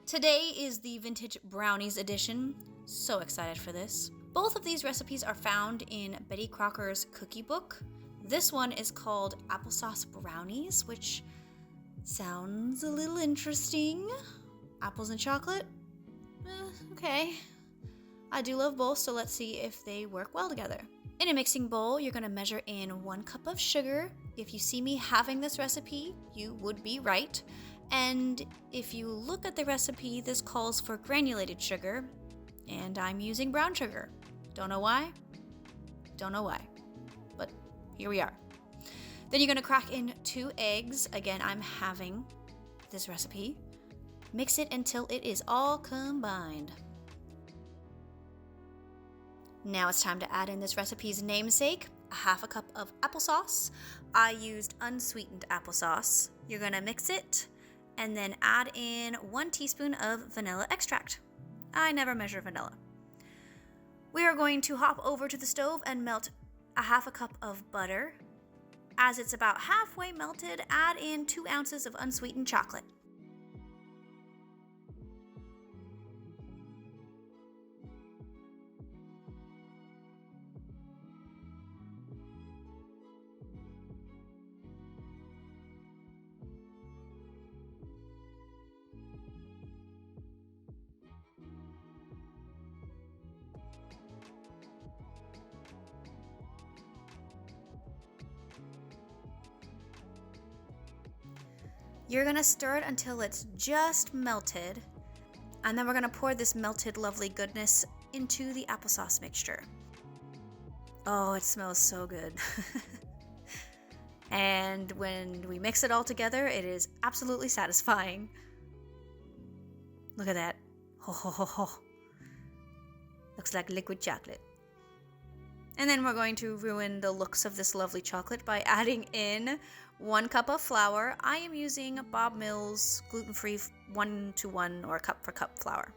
Today is the vintage brownies edition. So excited for this. Both of these recipes are found in Betty Crocker's cookie book. This one is called applesauce brownies, which sounds a little interesting. Apples and chocolate? Okay. I do love both, so let's see if they work well together. In a mixing bowl, you're going to measure in 1 cup of sugar. If you see me having this recipe, you would be right. And if you look at the recipe, this calls for granulated sugar, and I'm using brown sugar. Don't know why? Don't know why. But here we are. Then you're going to crack in 2 eggs. Again, I'm having this recipe. Mix it until it is all combined. Now it's time to add in this recipe's namesake, 1/2 cup of applesauce. I used unsweetened applesauce. You're going to mix it and then add in 1 teaspoon of vanilla extract. I never measure vanilla. We are going to hop over to the stove and melt 1/2 cup of butter. As it's about halfway melted, add in 2 ounces of unsweetened chocolate. You're going to stir it until it's just melted, and then we're going to pour this melted lovely goodness into the applesauce mixture. Oh, it smells so good. And when we mix it all together, it is absolutely satisfying. Look at that. Ho ho ho ho. Looks like liquid chocolate. And then we're going to ruin the looks of this lovely chocolate by adding in 1 cup of flour. I am using Bob Mills gluten-free 1-to-1 or cup for cup flour.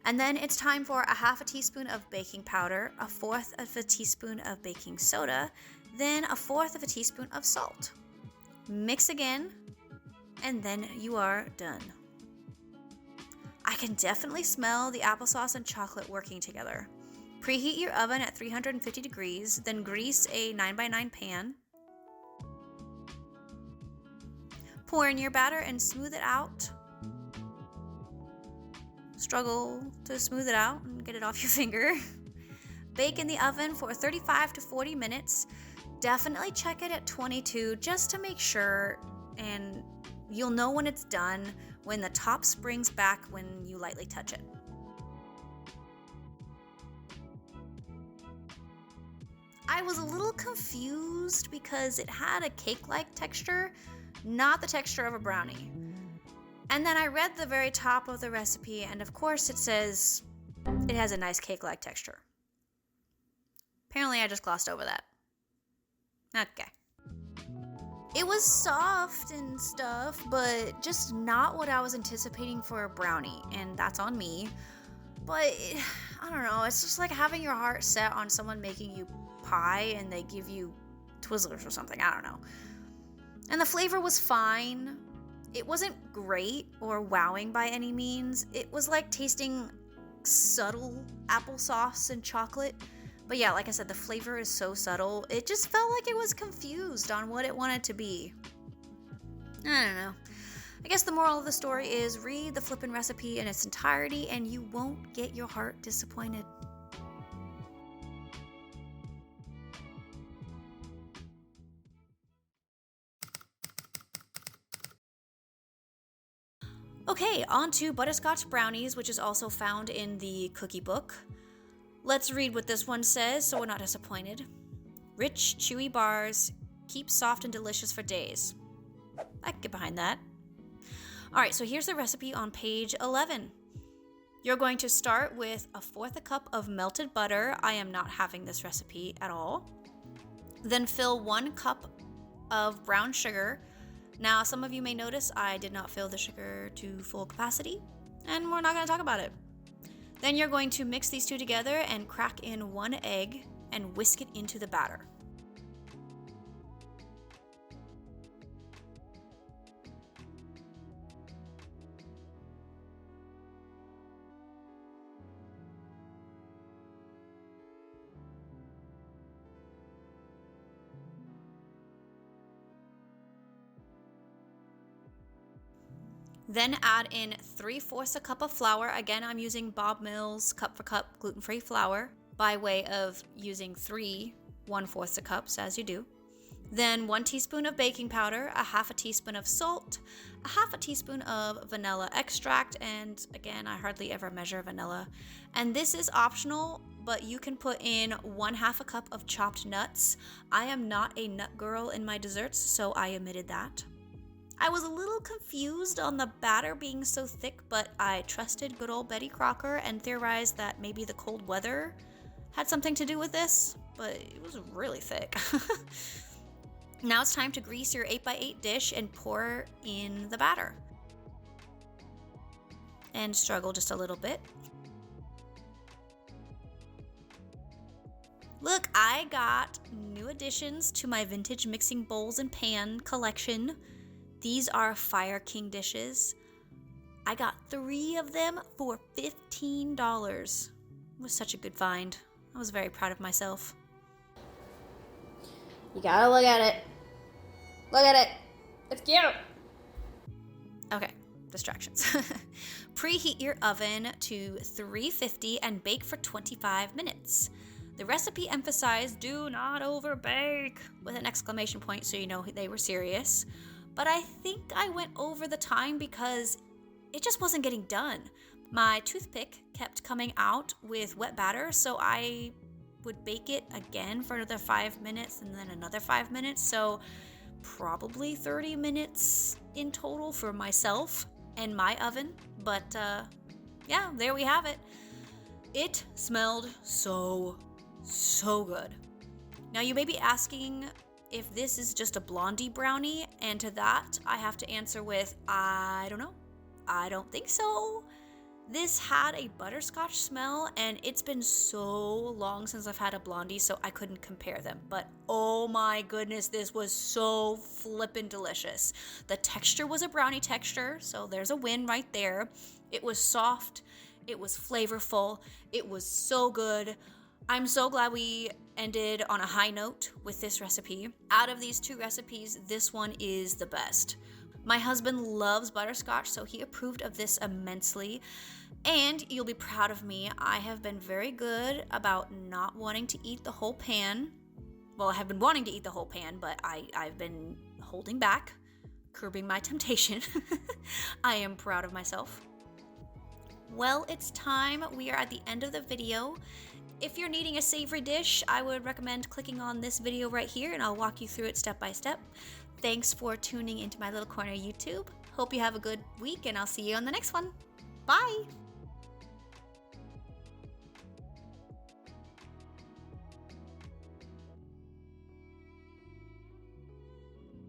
And then it's time for 1/2 teaspoon of baking powder, 1/4 of a teaspoon of baking soda, then 1/4 of a teaspoon of salt. Mix again, and then you are done. I can definitely smell the applesauce and chocolate working together. Preheat your oven at 350 degrees, then grease a 9x9 pan. Pour in your batter and smooth it out. Struggle to smooth it out and get it off your finger. Bake in the oven for 35 to 40 minutes. Definitely check it at 22 just to make sure, and you'll know when it's done when the top springs back when you lightly touch it. I was a little confused because it had a cake-like texture, not the texture of a brownie. And then I read the very top of the recipe, and of course it says it has a nice cake-like texture. Apparently I just glossed over that. Okay. It was soft and stuff, but just not what I was anticipating for a brownie, and that's on me. But I don't know, it's just like having your heart set on someone making you pie and they give you Twizzlers or something, I don't know. And the flavor was fine. It wasn't great or wowing by any means. It was like tasting subtle applesauce and chocolate. But yeah, like I said, the flavor is so subtle, it just felt like it was confused on what it wanted to be. I don't know. I guess the moral of the story is read the flippin' recipe in its entirety and you won't get your heart disappointed. Okay, on to butterscotch brownies, which is also found in the cookie book. Let's read what this one says so we're not disappointed. Rich, chewy bars, keep soft and delicious for days. I can get behind that. Alright, so here's the recipe on page 11. You're going to start with 1/4 cup of melted butter. I am not having this recipe at all. Then fill 1 cup of brown sugar. Now, some of you may notice I did not fill the sugar to full capacity, and we're not going to talk about it. Then you're going to mix these two together and crack in 1 egg and whisk it into the batter. Then add in 3/4 a cup of flour. Again, I'm using Bob Mills cup for cup gluten-free flour by way of using 3 1/4 cups as you do. Then 1 teaspoon of baking powder, a 1/2 teaspoon of salt, a 1/2 teaspoon of vanilla extract, and again, I hardly ever measure vanilla. And this is optional, but you can put in 1/2 a cup of chopped nuts. I am not a nut girl in my desserts, so I omitted that. I was a little confused on the batter being so thick, but I trusted good old Betty Crocker and theorized that maybe the cold weather had something to do with this, but it was really thick. Now it's time to grease your 8x8 dish and pour in the batter. And struggle just a little bit. Look, I got new additions to my vintage mixing bowls and pan collection. These are Fire King dishes. I got 3 of them for $15. It was such a good find. I was very proud of myself. You gotta look at it. Look at it. It's cute. Okay, distractions. Preheat your oven to 350 and bake for 25 minutes. The recipe emphasized do not overbake with an exclamation point so you know they were serious. But I think I went over the time because it just wasn't getting done. My toothpick kept coming out with wet batter, so I would bake it again for another 5 minutes and then another 5 minutes. So probably 30 minutes in total for myself and my oven. But yeah, there we have it. It smelled so good. Now you may be asking if this is just a blondie brownie, and to that I have to answer with, I don't know. I don't think so. This had a butterscotch smell, and it's been so long since I've had a blondie, so I couldn't compare them. But oh my goodness, this was so flippin' delicious. The texture was a brownie texture, so there's a win right there. It was soft, it was flavorful, it was so good. I'm so glad we ended on a high note with this recipe. Out of these 2 recipes, this one is the best. My husband loves butterscotch, so he approved of this immensely. And you'll be proud of me, I have been very good about not wanting to eat the whole pan. Well, I have been wanting to eat the whole pan, but I've been holding back, curbing my temptation. I am proud of myself. Well, it's time. We are at the end of the video. If you're needing a savory dish, I would recommend clicking on this video right here and I'll walk you through it step by step. Thanks for tuning into my little corner YouTube. Hope you have a good week and I'll see you on the next one. Bye!